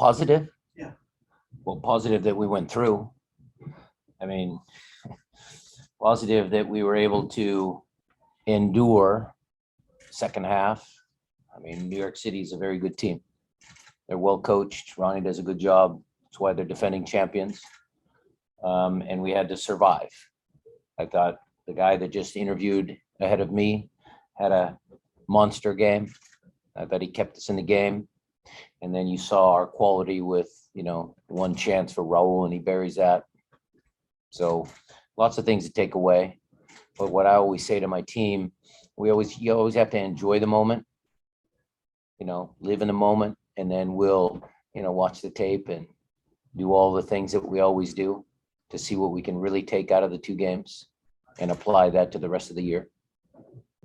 Positive? Yeah. Well, positive that we went through. I mean, positive that we were able to endure second half. I mean, New York City is a very good team. They're well coached. Ronnie does a good job. That's why they're defending champions. And we had to survive. I thought the guy that just interviewed ahead of me had a monster game. I thought he kept us in the game. And then you saw our quality with, one chance for Raul, and he buries that. So lots of things to take away. But what I always say to my team, you always have to enjoy the moment, live in the moment, and then we'll, watch the tape and do all the things that we always do to see what we can really take out of the two games and apply that to the rest of the year.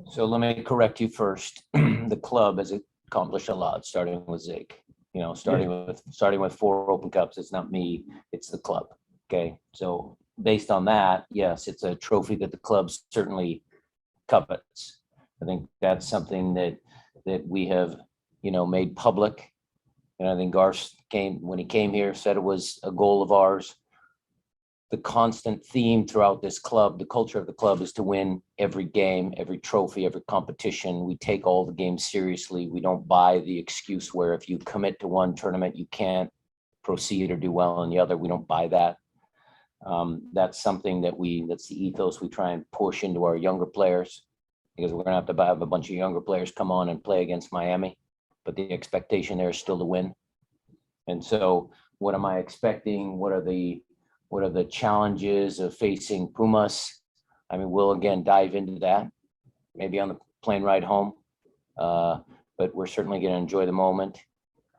So let me correct you first. The club has accomplished a lot, starting with Zig. Starting with 4 Open Cups. It's not me, it's the club. Okay. So based on that, yes, it's a trophy that the club certainly covets. I think that's something that we have, made public. And I think Garth when he came here, said it was a goal of ours. The constant theme throughout this club, the culture of the club, is to win every game, every trophy, every competition. We take all the games seriously. We don't buy the excuse where if you commit to one tournament, you can't proceed or do well in the other. We don't buy that. That's something that's the ethos we try and push into our younger players, because we're going to have a bunch of younger players come on and play against Miami, but the expectation there is still to win. And so what am I expecting? What are the challenges of facing Pumas? I mean, we'll again dive into that, maybe on the plane ride home. But we're certainly going to enjoy the moment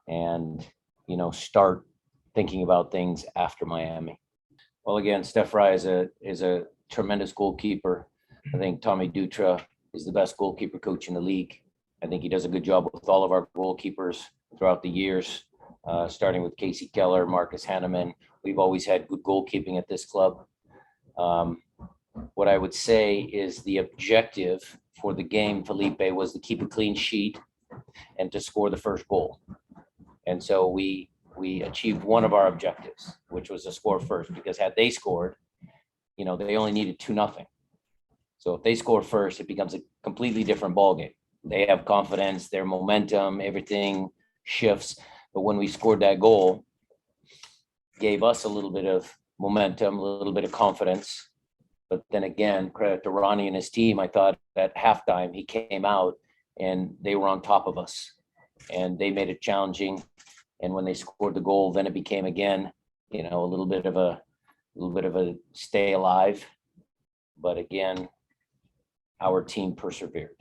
and, start thinking about things after Miami. Well, again, Steph Fry is a tremendous goalkeeper. I think Tommy Dutra is the best goalkeeper coach in the league. I think he does a good job with all of our goalkeepers throughout the years, starting with Casey Keller, Marcus Hanneman. We've always had good goalkeeping at this club. What I would say is the objective for the game, Felipe, was to keep a clean sheet and to score the first goal. And so we achieved one of our objectives, which was to score first, because had they scored, they only needed 2-0. So if they score first, it becomes a completely different ballgame. They have confidence, their momentum, everything shifts. But when we scored that goal, gave us a little bit of momentum, a little bit of confidence. But then again, credit to Ronnie and his team. I thought at halftime he came out and they were on top of us and they made it challenging. And when they scored the goal, then it became again, a little bit of a stay alive. But again, our team persevered.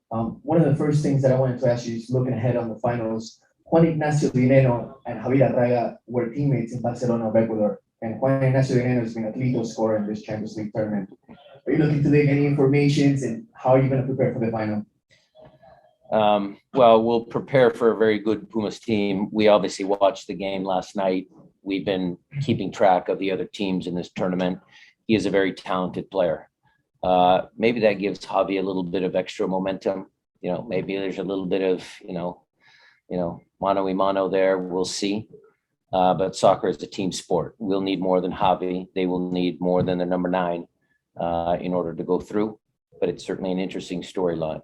One of the first things that I wanted to ask you is looking ahead on the finals. Juan Ignacio Dineno and Javier Arraga were teammates in Barcelona of Ecuador, and Juan Ignacio Dineno has been a Atletico scorer in this Champions League tournament. Are you looking to take any informations, and how are you going to prepare for the final? Well, we'll prepare for a very good Pumas team. We obviously watched the game last night. We've been keeping track of the other teams in this tournament. He is a very talented player. Maybe that gives Javi a little bit of extra momentum. Maybe there's a little bit of, mano y mano there. We'll see. But soccer is a team sport. We'll need more than Javi. They will need more than the number 9 in order to go through. But it's certainly an interesting storyline.